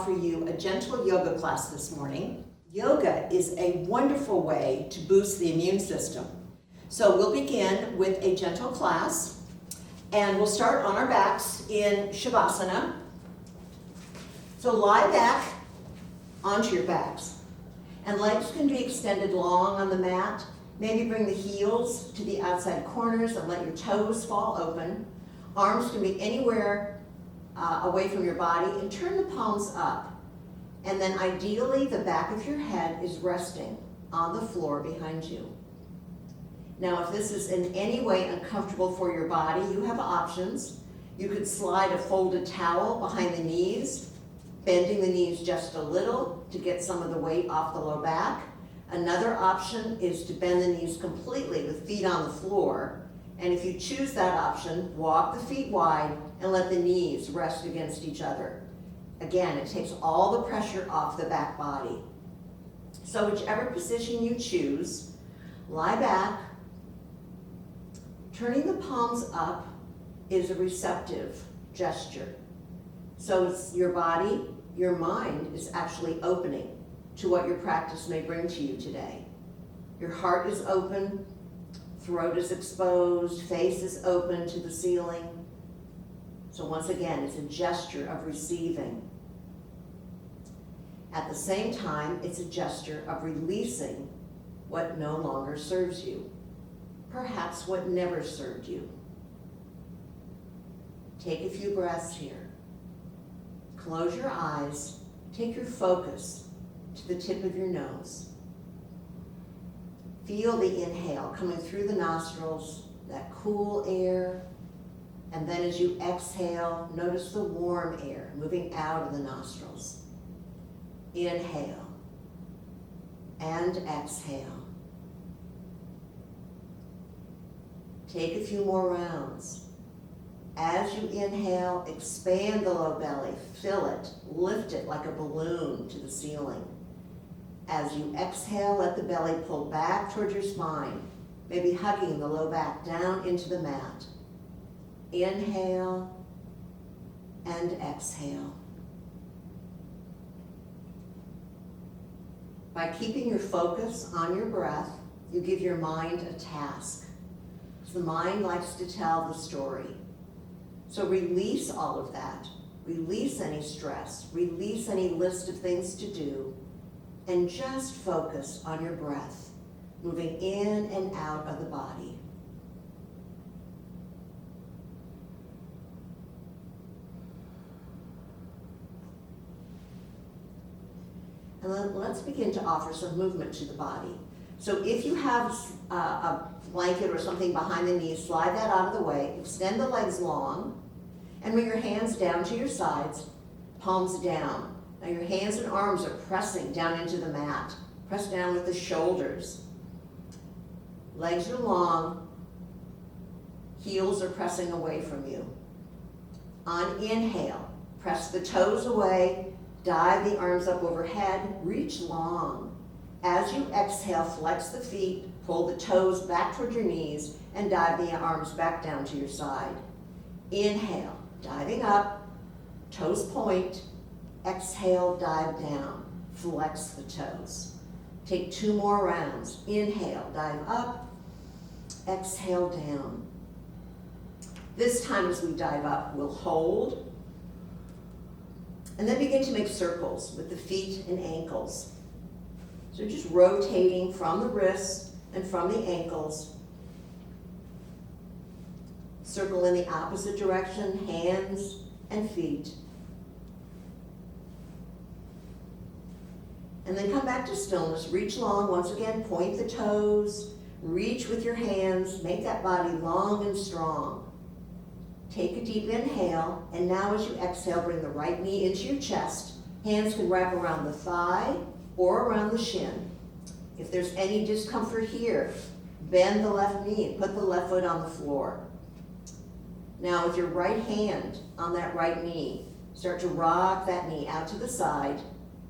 offer you a gentle yoga class this morning. Yoga is a wonderful way to boost the immune system. So we'll begin with a gentle class, and we'll start on our backs in Shavasana. So lie back onto your backs, and legs can be extended long on the mat. Maybe bring the heels to the outside corners and let your toes fall open. Arms can be anywhere away from your body, and turn the palms up. And then ideally the back of your head is resting on the floor behind you. Now if this is in any way uncomfortable for your body, you have options. You could slide a folded towel behind the knees, bending the knees just a little to get some of the weight off the low back. Another option is to bend the knees completely with feet on the floor. And if you choose that option, walk the feet wide and let the knees rest against each other. Again, it takes all the pressure off the back body. So whichever position you choose, lie back. Turning the palms up is a receptive gesture. So it's your body, your mind is actually opening to what your practice may bring to you today. Your heart is open, throat is exposed, face is open to the ceiling. So once again, it's a gesture of receiving. At the same time, it's a gesture of releasing what no longer serves you, perhaps what never served you. Take a few breaths here. Close your eyes, take your focus to the tip of your nose. Feel the inhale coming through the nostrils, that cool air, and then as you exhale, notice the warm air moving out of the nostrils. Inhale and exhale. Take a few more rounds. As you inhale, expand the low belly, fill it, lift it like a balloon to the ceiling. As you exhale, let the belly pull back toward your spine, maybe hugging the low back down into the mat. Inhale and exhale. By keeping your focus on your breath, you give your mind a task. The mind likes to tell the story. So release all of that. Release any stress. Release any list of things to do. And just focus on your breath, moving in and out of the body. And then let's begin to offer some movement to the body. So if you have a blanket or something behind the knees, slide that out of the way, extend the legs long, and bring your hands down to your sides, palms down. Now your hands and arms are pressing down into the mat. Press down with the shoulders. Legs are long, heels are pressing away from you. On inhale, press the toes away, dive the arms up overhead, reach long. As you exhale, flex the feet, pull the toes back toward your knees, and dive the arms back down to your side. Inhale, diving up, toes point. Exhale, dive down, flex the toes. Take 2 more rounds. Inhale, dive up, exhale down. This time as we dive up, we'll hold, and then begin to make circles with the feet and ankles. So just rotating from the wrists and from the ankles. Circle in the opposite direction, hands and feet. And then come back to stillness. Reach long. Once again, point the toes. Reach with your hands. Make that body long and strong. Take a deep inhale. And now as you exhale, bring the right knee into your chest. Hands can wrap around the thigh or around the shin. If there's any discomfort here, bend the left knee and put the left foot on the floor. Now with your right hand on that right knee, start to rock that knee out to the side,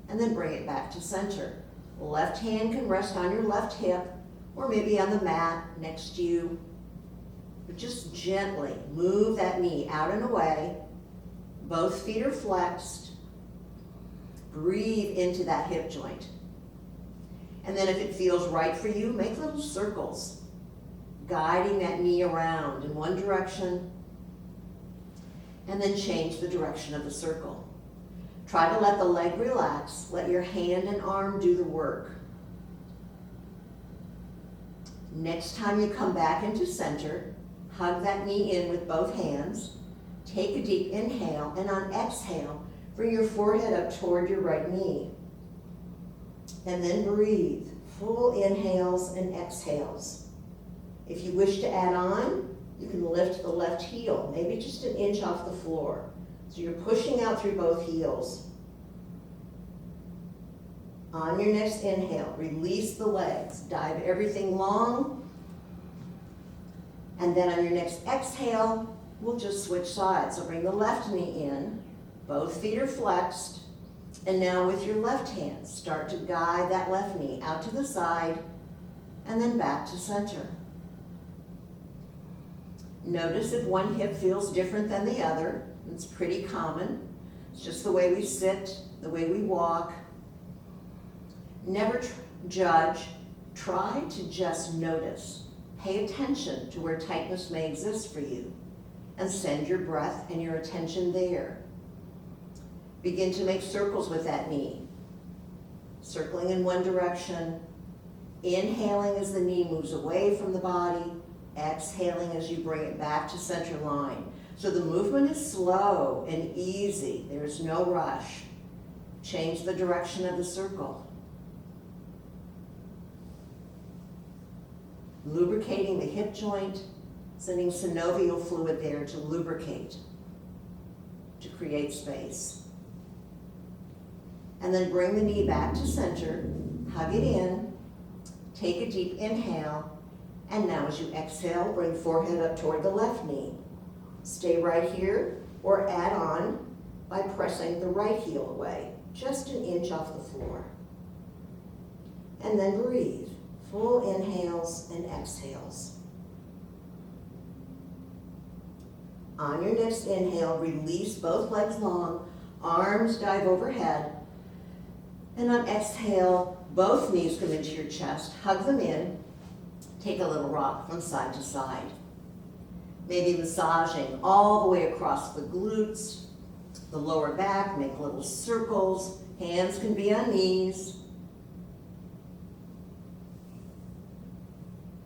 and then bring it back to center. Left hand can rest on your left hip, or maybe on the mat next to you. But just gently move that knee out and away. Both feet are flexed. Breathe into that hip joint. And then if it feels right for you, make little circles, guiding that knee around in one direction, and then change the direction of the circle. Try to let the leg relax. Let your hand and arm do the work. Next time you come back into center, hug that knee in with both hands. Take a deep inhale, and on exhale, bring your forehead up toward your right knee. And then breathe. Full inhales and exhales. If you wish to add on, you can lift the left heel, maybe just an inch off the floor. So you're pushing out through both heels. On your next inhale, release the legs, dive everything long. And then on your next exhale, we'll just switch sides. So bring the left knee in, both feet are flexed. And now with your left hand, start to guide that left knee out to the side and then back to center. Notice if one hip feels different than the other. It's pretty common. It's just the way we sit, the way we walk. Never judge. Try to just notice. Pay attention to where tightness may exist for you and send your breath and your attention there. Begin to make circles with that knee. Circling in one direction. Inhaling as the knee moves away from the body. Exhaling as you bring it back to center line. So the movement is slow and easy. There's no rush. Change the direction of the circle. Lubricating the hip joint, sending synovial fluid there to lubricate, to create space. And then bring the knee back to center, hug it in, take a deep inhale, and now as you exhale, bring forehead up toward the left knee. Stay right here or add on by pressing the right heel away, just an inch off the floor. And then breathe, full inhales and exhales. On your next inhale, release both legs long, arms dive overhead. And on exhale, both knees come into your chest, hug them in, take a little rock from side to side. Maybe massaging all the way across the glutes, the lower back, make little circles. Hands can be on knees.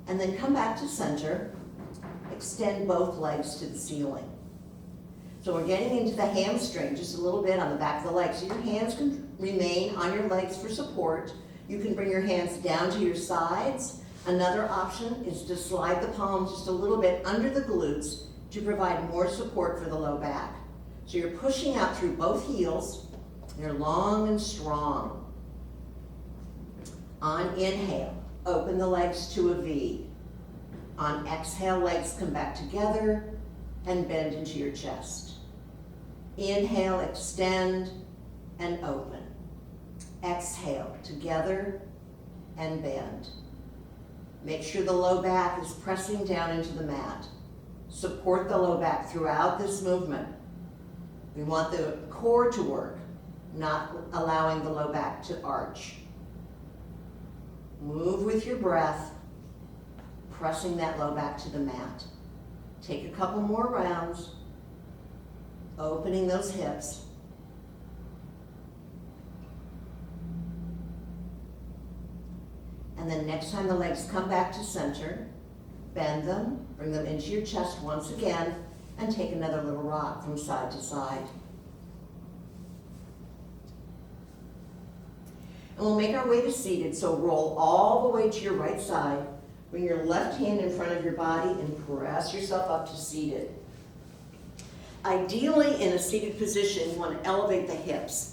And then come back to center. Extend both legs to the ceiling. So we're getting into the hamstring just a little bit on the back of the leg. So your hands can remain on your legs for support. You can bring your hands down to your sides. Another option is to slide the palms just a little bit under the glutes to provide more support for the low back. So you're pushing out through both heels. They're long and strong. On inhale, open the legs to a V. On exhale, legs come back together and bend into your chest. Inhale, extend and open. Exhale, together and bend. Make sure the low back is pressing down into the mat. Support the low back throughout this movement. We want the core to work, not allowing the low back to arch. Move with your breath, pressing that low back to the mat. Take a couple more rounds, opening those hips. And then next time the legs come back to center, bend them, bring them into your chest once again, and take another little rock from side to side. And we'll make our way to seated, so roll all the way to your right side. Bring your left hand in front of your body and press yourself up to seated. Ideally, in a seated position, you want to elevate the hips.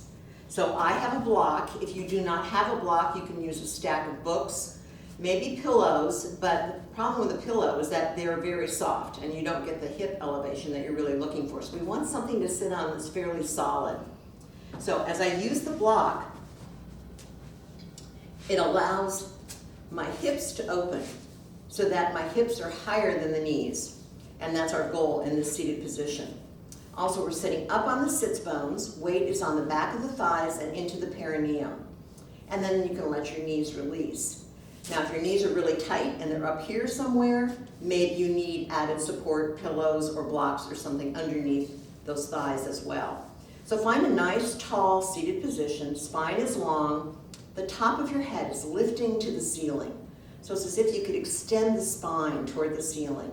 So I have a block. If you do not have a block, you can use a stack of books, maybe pillows, but the problem with a pillow is that they're very soft and you don't get the hip elevation that you're really looking for. So we want something to sit on that's fairly solid. So as I use the block, it allows my hips to open so that my hips are higher than the knees. And that's our goal in this seated position. Also, we're sitting up on the sits bones. Weight is on the back of the thighs and into the perineum. And then you can let your knees release. Now, if your knees are really tight and they're up here somewhere, maybe you need added support, pillows or blocks or something underneath those thighs as well. So find a nice, tall, seated position. Spine is long. The top of your head is lifting to the ceiling. So it's as if you could extend the spine toward the ceiling.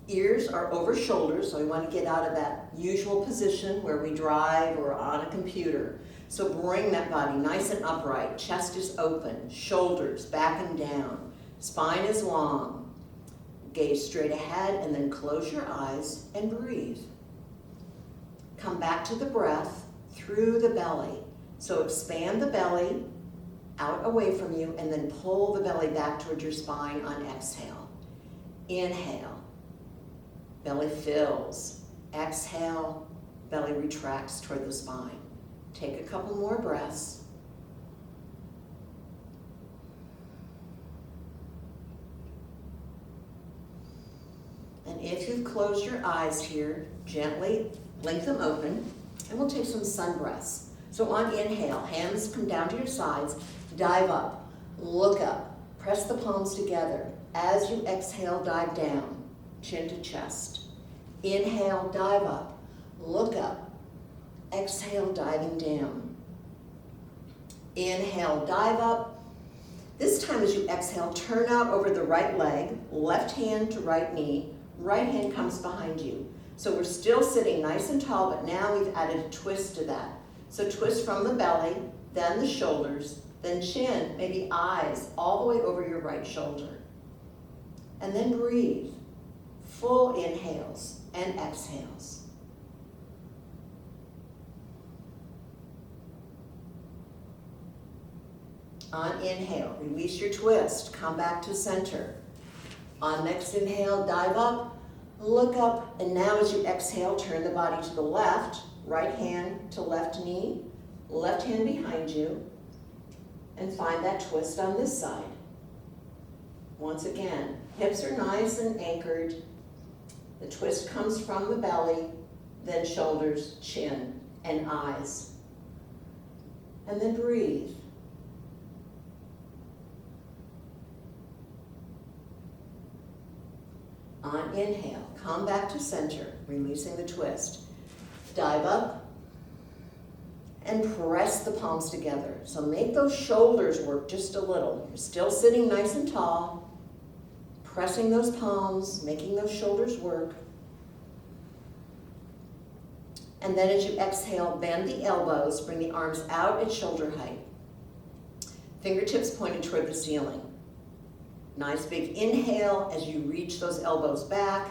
Ears are over shoulders, so we want to get out of that usual position where we drive or on a computer. So bring that body nice and upright. Chest is open, shoulders back and down. Spine is long. Gaze straight ahead and then close your eyes and breathe. Come back to the breath through the belly. So expand the belly out away from you and then pull the belly back towards your spine on exhale. Inhale, belly fills. Exhale, belly retracts toward the spine. Take a couple more breaths. And if you've closed your eyes here, gently blink them open, and we'll take some sun breaths. So on inhale, hands come down to your sides, dive up, look up, press the palms together. As you exhale, dive down, chin to chest. Inhale, dive up, look up, exhale, diving down. Inhale, dive up. This time as you exhale, turn out over the right leg, left hand to right knee, right hand comes behind you. So we're still sitting nice and tall, but now we've added a twist to that. So twist from the belly, then the shoulders, then chin, maybe eyes, all the way over your right shoulder. And then breathe. Full inhales and exhales. On inhale, release your twist, come back to center. On next inhale, dive up, look up, and now as you exhale, turn the body to the left, right hand to left knee, left hand behind you, and find that twist on this side. Once again, hips are nice and anchored. The twist comes from the belly, then shoulders, chin, and eyes. And then breathe. On inhale, come back to center, releasing the twist. Dive up and press the palms together. So make those shoulders work just a little. You're still sitting nice and tall, pressing those palms, making those shoulders work. And then as you exhale, bend the elbows, bring the arms out at shoulder height. Fingertips pointed toward the ceiling. Nice big inhale as you reach those elbows back.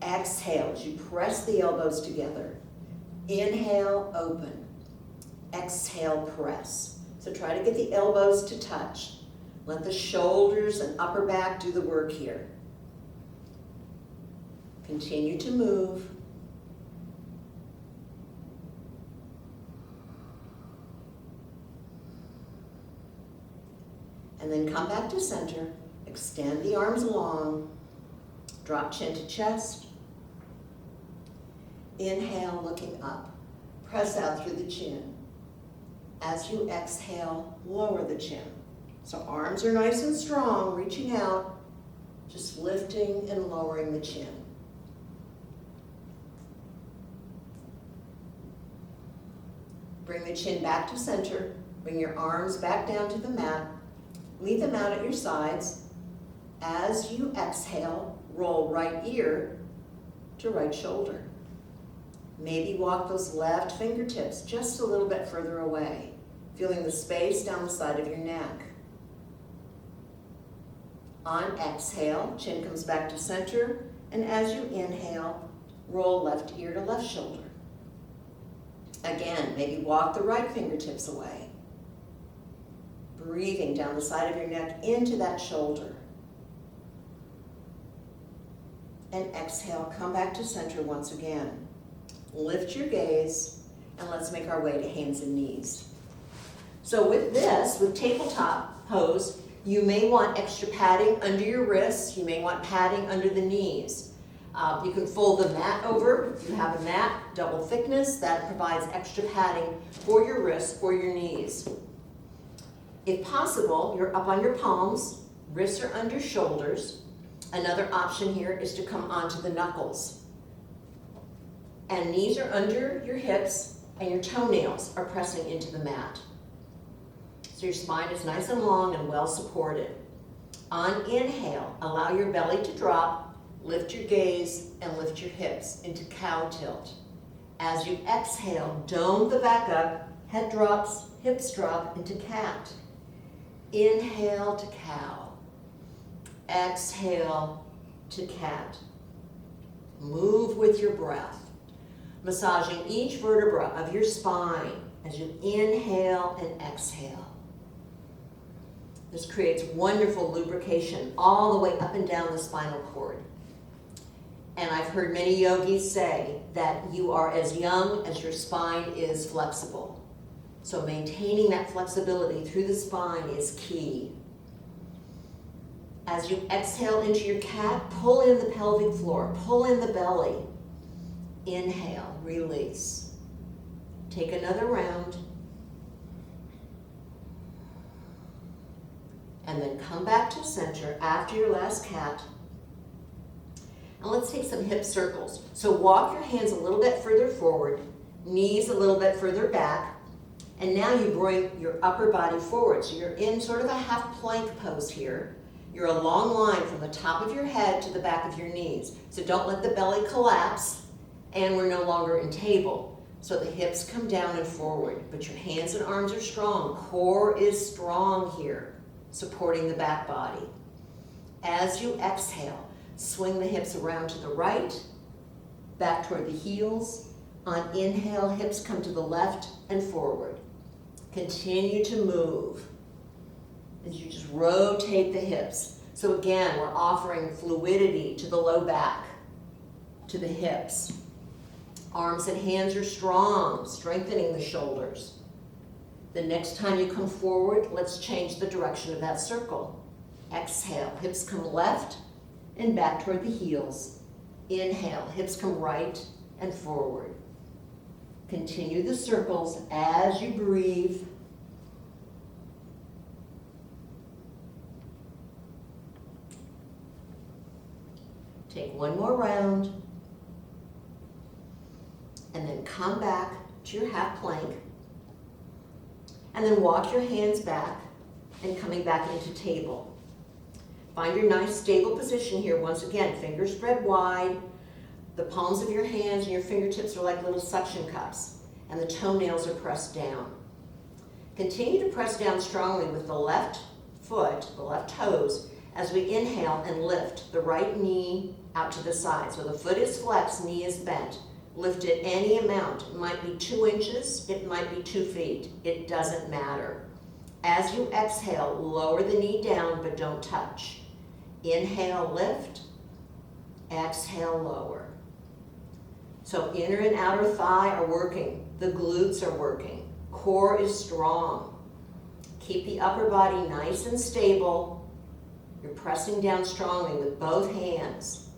Exhale as you press the elbows together. Inhale, open. Exhale, press. So try to get the elbows to touch. Let the shoulders and upper back do the work here. Continue to move. And then come back to center. Extend the arms long, drop chin to chest. Inhale, looking up. Press out through the chin. As you exhale, lower the chin. So arms are nice and strong, reaching out, just lifting and lowering the chin. Bring the chin back to center. Bring your arms back down to the mat. Leave them out at your sides. As you exhale, roll right ear to right shoulder. Maybe walk those left fingertips just a little bit further away, feeling the space down the side of your neck. On exhale, chin comes back to center, and as you inhale, roll left ear to left shoulder. Again, maybe walk the right fingertips away. Breathing down the side of your neck into that shoulder. And exhale, come back to center once again. Lift your gaze, and let's make our way to hands and knees. So with this, with tabletop pose, you may want extra padding under your wrists. You may want padding under the knees. You can fold the mat over. If you have a mat, double thickness, that provides extra padding for your wrists or your knees. If possible, you're up on your palms, wrists are under shoulders. Another option here is to come onto the knuckles. And knees are under your hips and your toenails are pressing into the mat. So your spine is nice and long and well supported. On inhale, allow your belly to drop, lift your gaze, and lift your hips into cow tilt. As you exhale, dome the back up, head drops, hips drop into cat. Inhale to cow. Exhale to cat. Move with your breath, massaging each vertebra of your spine as you inhale and exhale. This creates wonderful lubrication all the way up and down the spinal cord. And I've heard many yogis say that you are as young as your spine is flexible. So maintaining that flexibility through the spine is key. As you exhale into your cat, pull in the pelvic floor, pull in the belly. Inhale, release. Take another round. And then come back to center after your last cat. And let's take some hip circles. So walk your hands a little bit further forward, knees a little bit further back, and now you bring your upper body forward. So you're in sort of a half plank pose here. You're a long line from the top of your head to the back of your knees. So don't let the belly collapse, and we're no longer in table. So the hips come down and forward, but your hands and arms are strong. Core is strong here, supporting the back body. As you exhale, swing the hips around to the right, back toward the heels. On inhale, hips come to the left and forward. Continue to move as you just rotate the hips. So again, we're offering fluidity to the low back, to the hips. Arms and hands are strong, strengthening the shoulders. The next time you come forward, let's change the direction of that circle. Exhale, hips come left and back toward the heels. Inhale, hips come right and forward. Continue the circles as you breathe. Take one more round. And then come back to your half plank. And then walk your hands back and coming back into table. Find your nice stable position here. Once again, fingers spread wide. The palms of your hands and your fingertips are like little suction cups, and the toenails are pressed down. Continue to press down strongly with the left foot, the left toes, as we inhale and lift the right knee out to the side. So the foot is flexed, knee is bent. Lift it any amount. It might be 2 inches, it might be 2 feet. It doesn't matter. As you exhale, lower the knee down, but don't touch. Inhale, lift. Exhale, lower. So inner and outer thigh are working. The glutes are working. Core is strong. Keep the upper body nice and stable. You're pressing down strongly with both hands.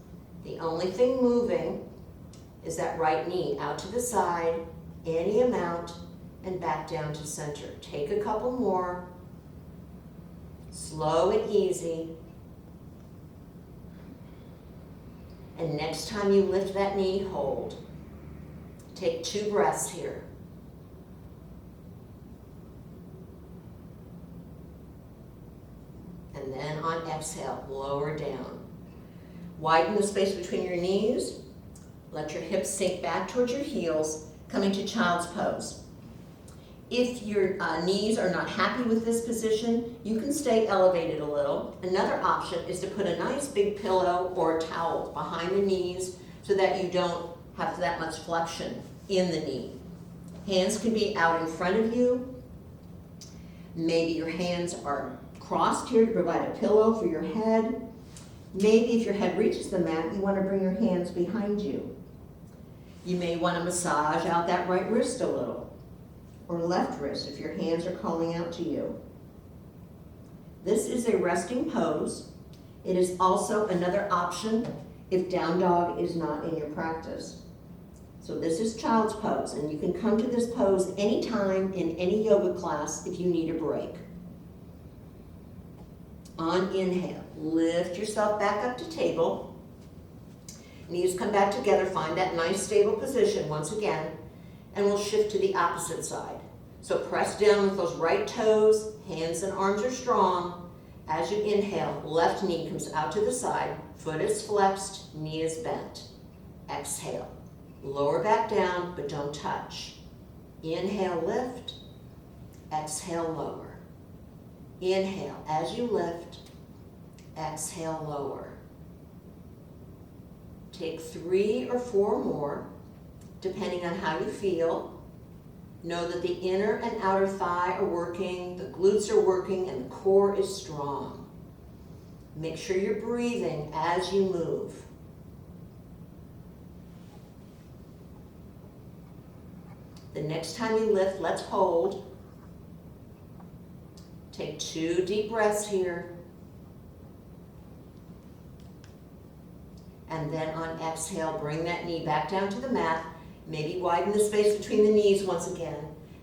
The only thing moving is that right knee out to the side, any amount, and back down to center. Take a couple more. Slow and easy. And next time you lift that knee, hold. Take 2 breaths here. And then on exhale, lower down. Widen the space between your knees. Let your hips sink back towards your heels, coming to child's pose. If your knees are not happy with this position, you can stay elevated a little. Another option is to put a nice big pillow or a towel behind the knees so that you don't have that much flexion in the knee. Hands can be out in front of you. Maybe your hands are crossed here to provide a pillow for your head. Maybe if your head reaches the mat, you want to bring your hands behind you. You may want to massage out that right wrist a little, or left wrist if your hands are calling out to you. This is a resting pose. It is also another option if down dog is not in your practice. So this is child's pose, and you can come to this pose anytime in any yoga class if you need a break. On inhale, lift yourself back up to table. Knees come back together, find that nice stable position once again, and we'll shift to the opposite side. So press down with those right toes, hands and arms are strong. As you inhale, left knee comes out to the side, foot is flexed, knee is bent. Exhale, lower back down, but don't touch. Inhale, lift. Exhale, lower. Inhale, as you lift. Exhale, lower. Take 3 or 4 more, depending on how you feel. Know that the inner and outer thigh are working, the glutes are working, and the core is strong. Make sure you're breathing as you move. The next time you lift, let's hold. Take 2 deep breaths here. And then on exhale, bring that knee back down to the mat. Maybe widen the space between the knees once again.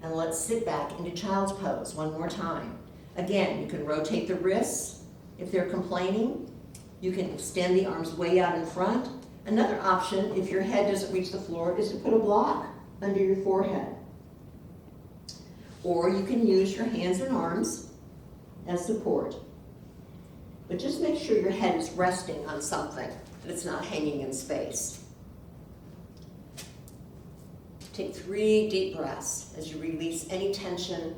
And let's sit back into child's pose one more time. Again, you can rotate the wrists if they're complaining. You can extend the arms way out in front. Another option, if your head doesn't reach the floor, is to put a block under your forehead. Or you can use your hands and arms as support. But just make sure your head is resting on something, that it's not hanging in space. Take 3 deep breaths as you release any tension.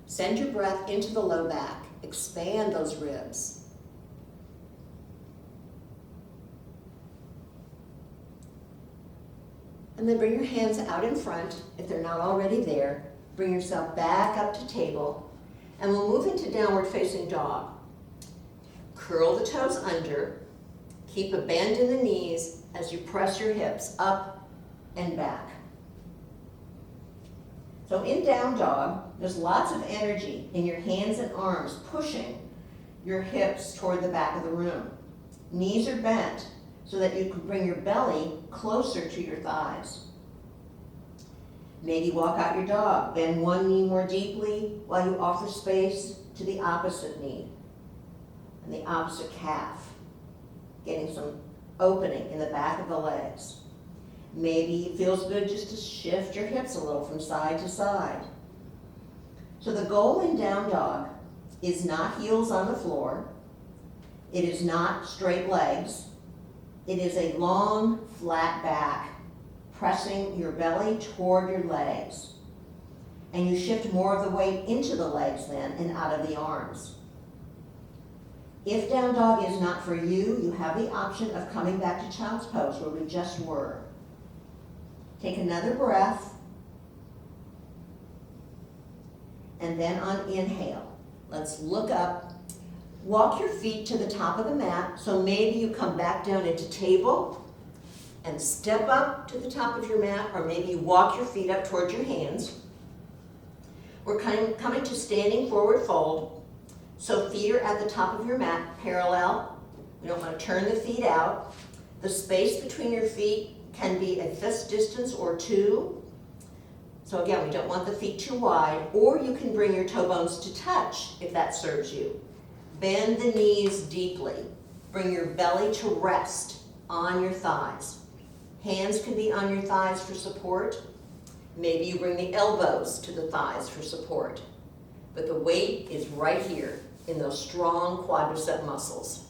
Send your breath into the low back. Expand those ribs. And then bring your hands out in front if they're not already there. Bring yourself back up to table. And we'll move into downward facing dog. Curl the toes under. Keep a bend in the knees as you press your hips up and back. So in down dog, there's lots of energy in your hands and arms pushing your hips toward the back of the room. Knees are bent so that you can bring your belly closer to your thighs. Maybe walk out your dog. Bend one knee more deeply while you offer space to the opposite knee and the opposite calf, getting some opening in the back of the legs. Maybe it feels good just to shift your hips a little from side to side. So the goal in down dog is not heels on the floor. It is not straight legs. It is a long, flat back, pressing your belly toward your legs. And you shift more of the weight into the legs then and out of the arms. If down dog is not for you, you have the option of coming back to child's pose where we just were. Take another breath. And then on inhale, let's look up. Walk your feet to the top of the mat. So maybe you come back down into table and step up to the top of your mat, or maybe you walk your feet up towards your hands. We're coming to standing forward fold. So feet are at the top of your mat, parallel. We don't want to turn the feet out. The space between your feet can be a fist distance or 2. So again, we don't want the feet too wide, or you can bring your toe bones to touch if that serves you. Bend the knees deeply. Bring your belly to rest on your thighs. Hands can be on your thighs for support. Maybe you bring the elbows to the thighs for support. But the weight is right here in those strong quadricep muscles.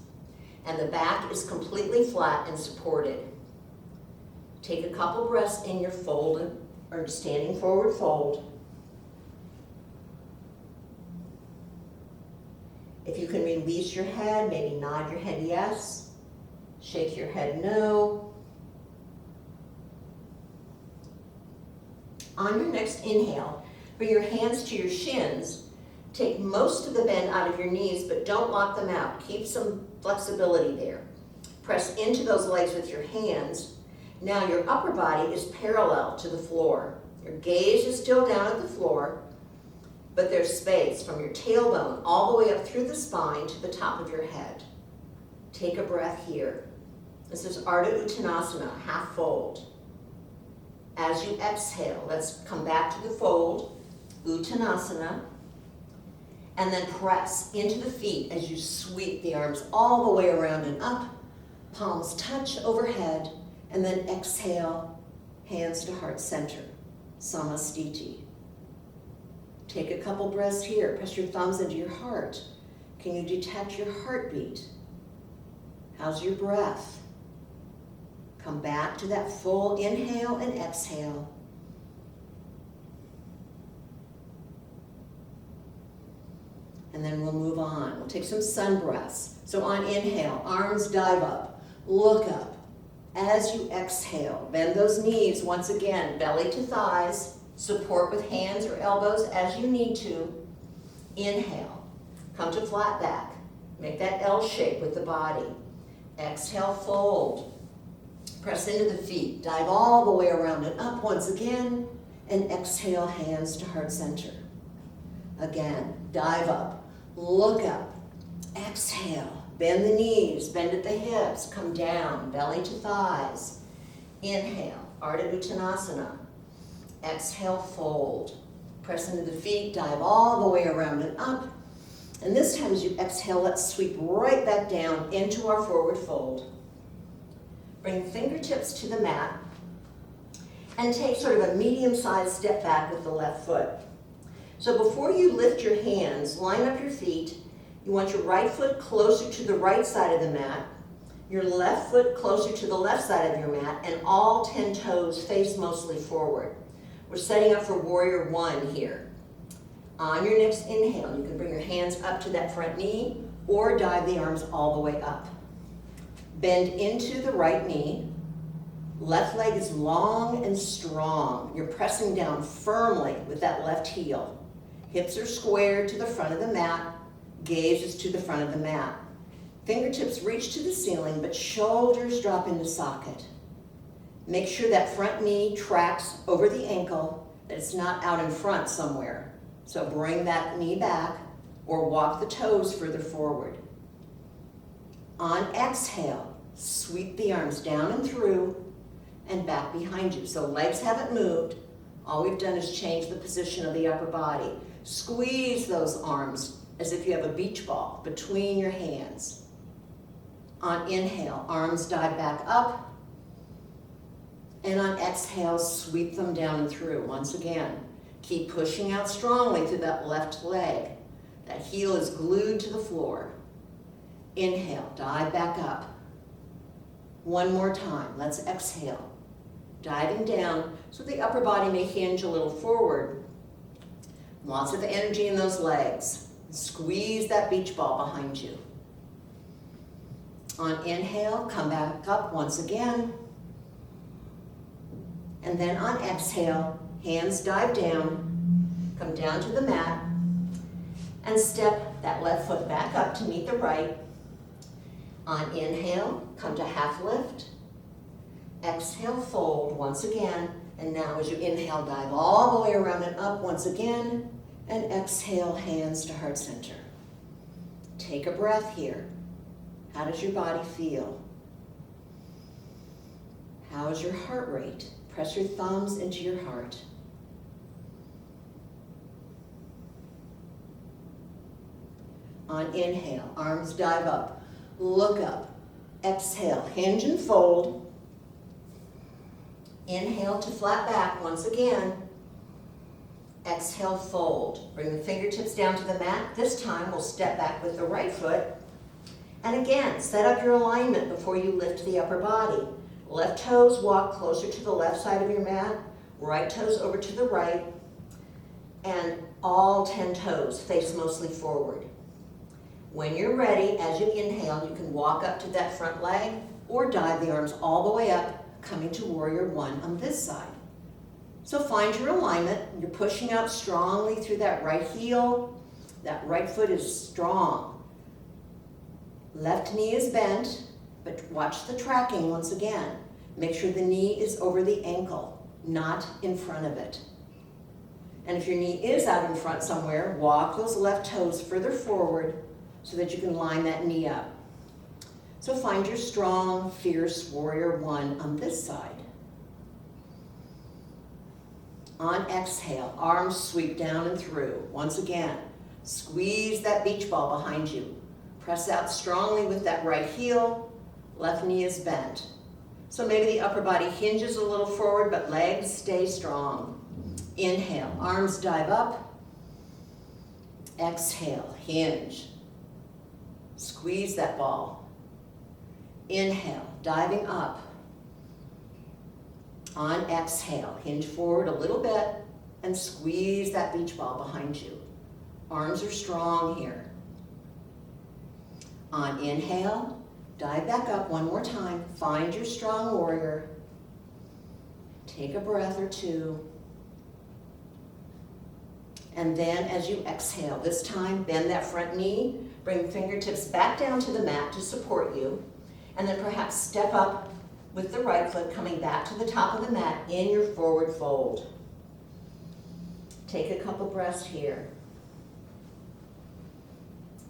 And the back is completely flat and supported. Take a couple breaths in your folded or standing forward fold. If you can release your head, maybe nod your head yes, shake your head no. On your next inhale, bring your hands to your shins. Take most of the bend out of your knees, but don't lock them out. Keep some flexibility there. Press into those legs with your hands. Now your upper body is parallel to the floor. Your gaze is still down at the floor, but there's space from your tailbone all the way up through the spine to the top of your head. Take a breath here. This is Ardha Uttanasana, half fold. As you exhale, let's come back to the fold, Uttanasana, and then press into the feet as you sweep the arms all the way around and up, palms touch overhead, and then exhale, hands to heart center, Samastiti. Take a couple breaths here, press your thumbs into your heart. Can you detect your heartbeat? How's your breath? Come back to that full inhale and exhale. And then we'll move on. We'll take some sun breaths. So on inhale, arms dive up, look up. As you exhale, bend those knees once again, belly to thighs, support with hands or elbows as you need to. Inhale, come to flat back. Make that L shape with the body. Exhale, fold. Press into the feet, dive all the way around and up once again, and exhale, hands to heart center. Again, dive up, look up, exhale, bend the knees, bend at the hips, come down, belly to thighs. Inhale, Ardha Uttanasana. Exhale, fold. Press into the feet, dive all the way around and up. And this time as you exhale, let's sweep right back down into our forward fold. Bring fingertips to the mat and take sort of a medium-sized step back with the left foot. So before you lift your hands, line up your feet. You want your right foot closer to the right side of the mat, your left foot closer to the left side of your mat, and all 10 toes face mostly forward. We're setting up for warrior one here. On your next inhale, you can bring your hands up to that front knee or dive the arms all the way up. Bend into the right knee. Left leg is long and strong. You're pressing down firmly with that left heel. Hips are squared to the front of the mat. Gaze is to the front of the mat. Fingertips reach to the ceiling, but shoulders drop into socket. Make sure that front knee tracks over the ankle, that it's not out in front somewhere. So bring that knee back or walk the toes further forward. On exhale, sweep the arms down and through and back behind you. So legs haven't moved. All we've done is change the position of the upper body. Squeeze those arms as if you have a beach ball between your hands. On inhale, arms dive back up. And on exhale, sweep them down and through. Once again, keep pushing out strongly through that left leg. That heel is glued to the floor. Inhale, dive back up. One more time, let's exhale. Diving down so the upper body may hinge a little forward. Lots of energy in those legs. Squeeze that beach ball behind you. On inhale, come back up once again. And then on exhale, hands dive down, come down to the mat, and step that left foot back up to meet the right. On inhale, come to half lift. Exhale, fold once again. And now as you inhale, dive all the way around and up once again. And exhale, hands to heart center. Take a breath here. How does your body feel? How is your heart rate? Press your thumbs into your heart. On inhale, arms dive up. Look up. Exhale, hinge and fold. Inhale to flat back once again. Exhale, fold. Bring the fingertips down to the mat. This time we'll step back with the right foot. And again, set up your alignment before you lift the upper body. Left toes walk closer to the left side of your mat. Right toes over to the right. And all 10 toes face mostly forward. When you're ready, as you inhale, you can walk up to that front leg or dive the arms all the way up, coming to warrior one on this side. So find your alignment. You're pushing out strongly through that right heel. That right foot is strong. Left knee is bent, but watch the tracking once again. Make sure the knee is over the ankle, not in front of it. And if your knee is out in front somewhere, walk those left toes further forward so that you can line that knee up. So find your strong, fierce warrior one on this side. On exhale, arms sweep down and through. Once again, squeeze that beach ball behind you. Press out strongly with that right heel, left knee is bent. So maybe the upper body hinges a little forward, but legs stay strong. Inhale, arms dive up. Exhale, hinge. Squeeze that ball. Inhale, diving up. On exhale, hinge forward a little bit and squeeze that beach ball behind you. Arms are strong here. On inhale, dive back up one more time. Find your strong warrior. Take a breath or two. And then as you exhale, this time bend that front knee, bring fingertips back down to the mat to support you, and then perhaps step up with the right foot coming back to the top of the mat in your forward fold. Take a couple breaths here.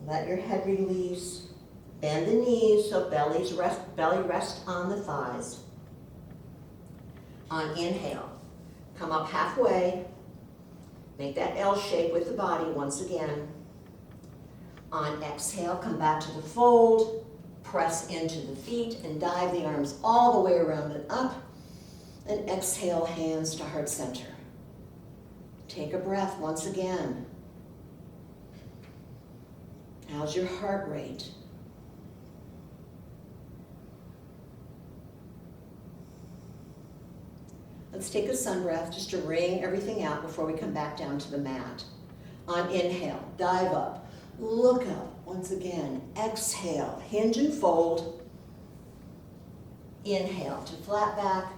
Let your head release. Bend the knees so belly rest on the thighs. On inhale, come up halfway. Make that L shape with the body once again. On exhale, come back to the fold. Press into the feet and dive the arms all the way around and up. And exhale, hands to heart center. Take a breath once again. How's your heart rate? Let's take a sun breath just to wring everything out before we come back down to the mat. On inhale, dive up, look up once again. Exhale, hinge and fold. Inhale to flat back.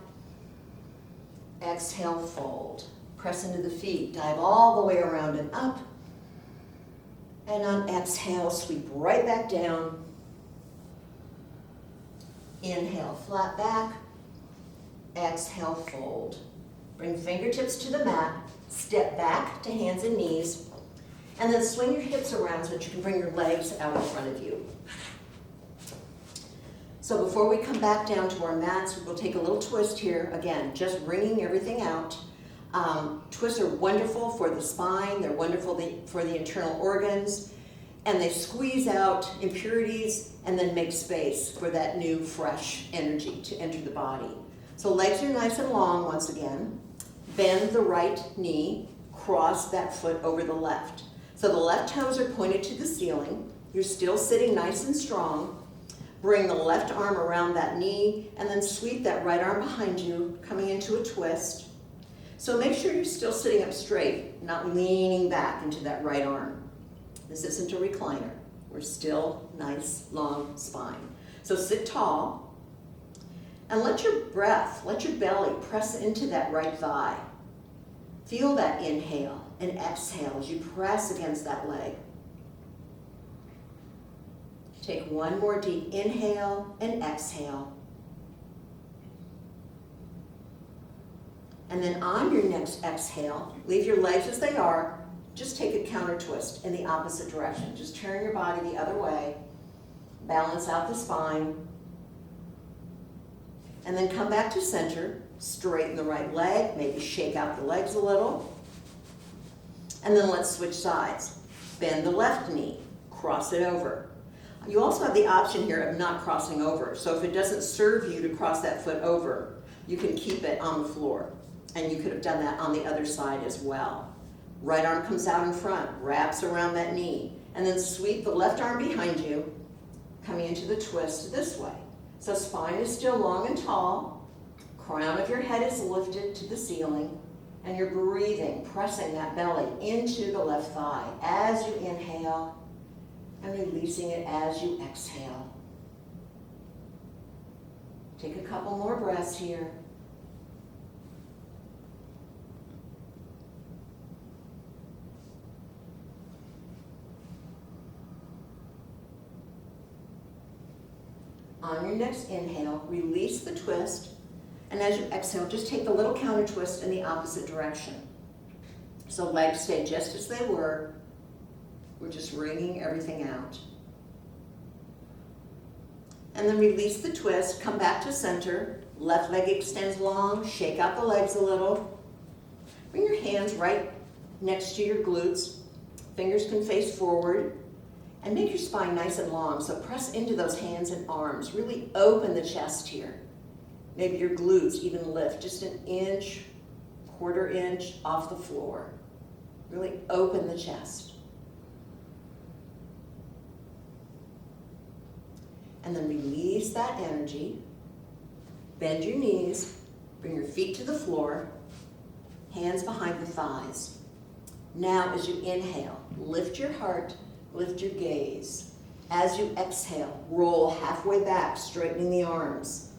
Exhale, fold. Press into the feet, dive all the way around and up. And on exhale, sweep right back down. Inhale, flat back. Exhale, fold. Bring fingertips to the mat, step back to hands and knees, and then swing your hips around so that you can bring your legs out in front of you. So before we come back down to our mats, we'll take a little twist here. Again, just wringing everything out. Twists are wonderful for the spine, they're wonderful for the internal organs, and they squeeze out impurities and then make space for that new, fresh energy to enter the body. So legs are nice and long once again. Bend the right knee, cross that foot over the left. So the left toes are pointed to the ceiling. You're still sitting nice and strong. Bring the left arm around that knee and then sweep that right arm behind you, coming into a twist. So make sure you're still sitting up straight, not leaning back into that right arm. This isn't a recliner. We're still nice, long spine. So sit tall. And let your breath, let your belly press into that right thigh. Feel that inhale and exhale as you press against that leg. Take one more deep inhale and exhale. And then on your next exhale, leave your legs as they are. Just take a counter twist in the opposite direction. Just turn your body the other way. Balance out the spine. And then come back to center, straighten the right leg, maybe shake out the legs a little. And then let's switch sides. Bend the left knee, cross it over. You also have the option here of not crossing over. So if it doesn't serve you to cross that foot over, you can keep it on the floor. And you could have done that on the other side as well. Right arm comes out in front, wraps around that knee, and then sweep the left arm behind you, coming into the twist this way. So spine is still long and tall, crown of your head is lifted to the ceiling, and you're breathing, pressing that belly into the left thigh as you inhale and releasing it as you exhale. Take a couple more breaths here. On your next inhale, release the twist, and as you exhale, just take the little counter twist in the opposite direction. So legs stay just as they were. We're just wringing everything out. And then release the twist, come back to center. Left leg extends long, shake out the legs a little. Bring your hands right next to your glutes. Fingers can face forward. And make your spine nice and long, so press into those hands and arms. Really open the chest here. Maybe your glutes even lift just an inch, quarter inch off the floor. Really open the chest. And then release that energy. Bend your knees, bring your feet to the floor, hands behind the thighs. Now as you inhale, lift your heart, lift your gaze. As you exhale, roll halfway back, straightening the arms.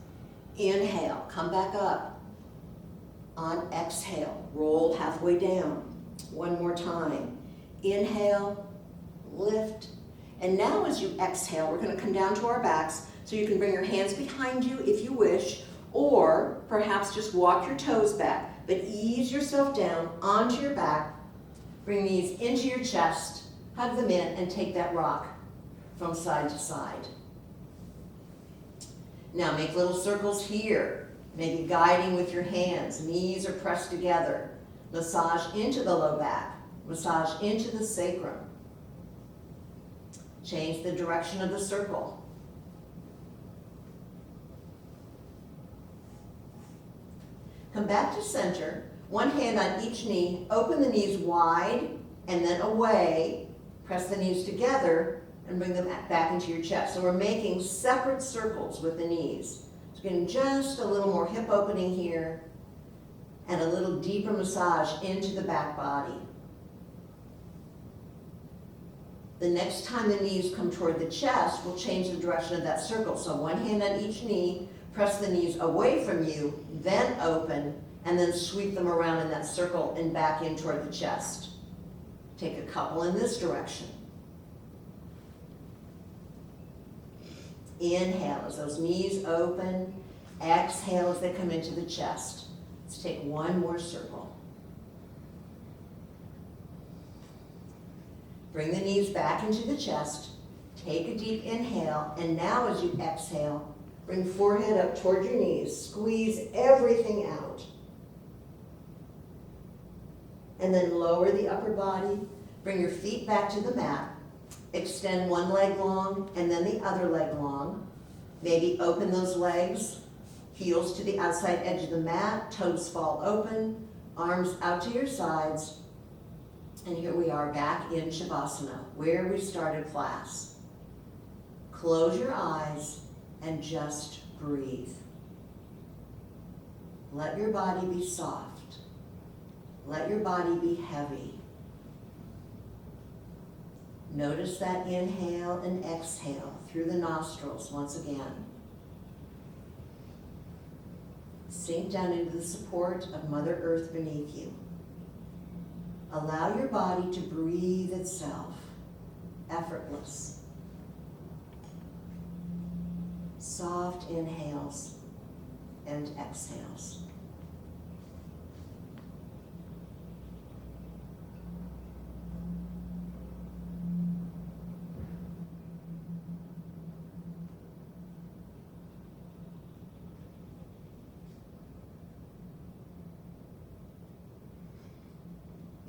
Inhale, come back up. On exhale, roll halfway down. One more time. Inhale, lift. And now as you exhale, we're going to come down to our backs, so you can bring your hands behind you if you wish, or perhaps just walk your toes back, but ease yourself down onto your back. Bring these into your chest, hug them in, and take that rock from side to side. Now make little circles here, maybe guiding with your hands. Knees are pressed together. Massage into the low back, massage into the sacrum. Change the direction of the circle. Come back to center, one hand on each knee, open the knees wide and then away, press the knees together and bring them back into your chest. So we're making separate circles with the knees. So getting just a little more hip opening here and a little deeper massage into the back body. The next time the knees come toward the chest, we'll change the direction of that circle. So one hand on each knee, press the knees away from you, then open, and then sweep them around in that circle and back in toward the chest. Take a couple in this direction. Inhale as those knees open. Exhale as they come into the chest. Let's take one more circle. Bring the knees back into the chest. Take a deep inhale, and now as you exhale, bring forehead up toward your knees. Squeeze everything out. And then lower the upper body. Bring your feet back to the mat. Extend one leg long and then the other leg long. Maybe open those legs. Heels to the outside edge of the mat. Toes fall open. Arms out to your sides. And here we are back in Shavasana, where we started class. Close your eyes and just breathe. Let your body be soft. Let your body be heavy. Notice that inhale and exhale through the nostrils once again. Sink down into the support of Mother Earth beneath you. Allow your body to breathe itself, effortless. Soft inhales and exhales.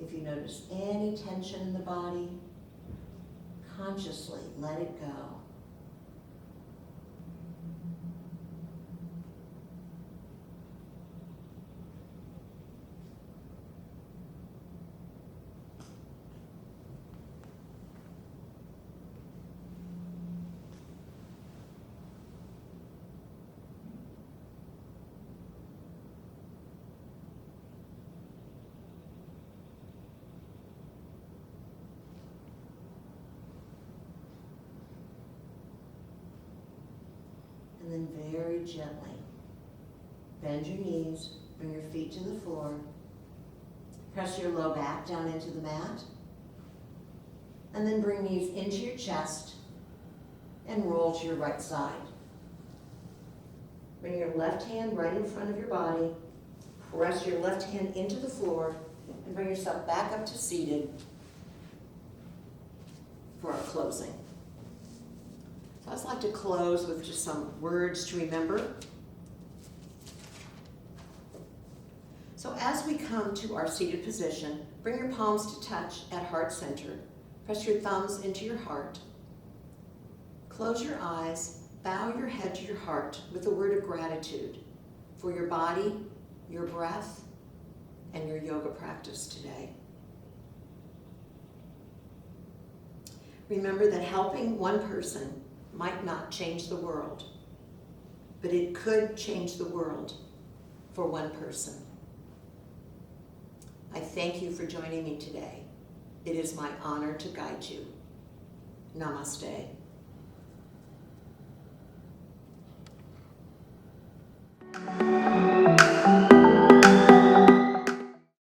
If you notice any tension in the body, consciously let it go. And then very gently, bend your knees, bring your feet to the floor, press your low back down into the mat, and then bring knees into your chest and roll to your right side. Bring your left hand right in front of your body, press your left hand into the floor, and bring yourself back up to seated for our closing. So I'd like to close with just some words to remember. So as we come to our seated position, bring your palms to touch at heart center. Press your thumbs into your heart. Close your eyes, bow your head to your heart with a word of gratitude for your body, your breath, and your yoga practice today. Remember that helping one person might not change the world, but it could change the world for one person. I thank you for joining me today. It is my honor to guide you. Namaste.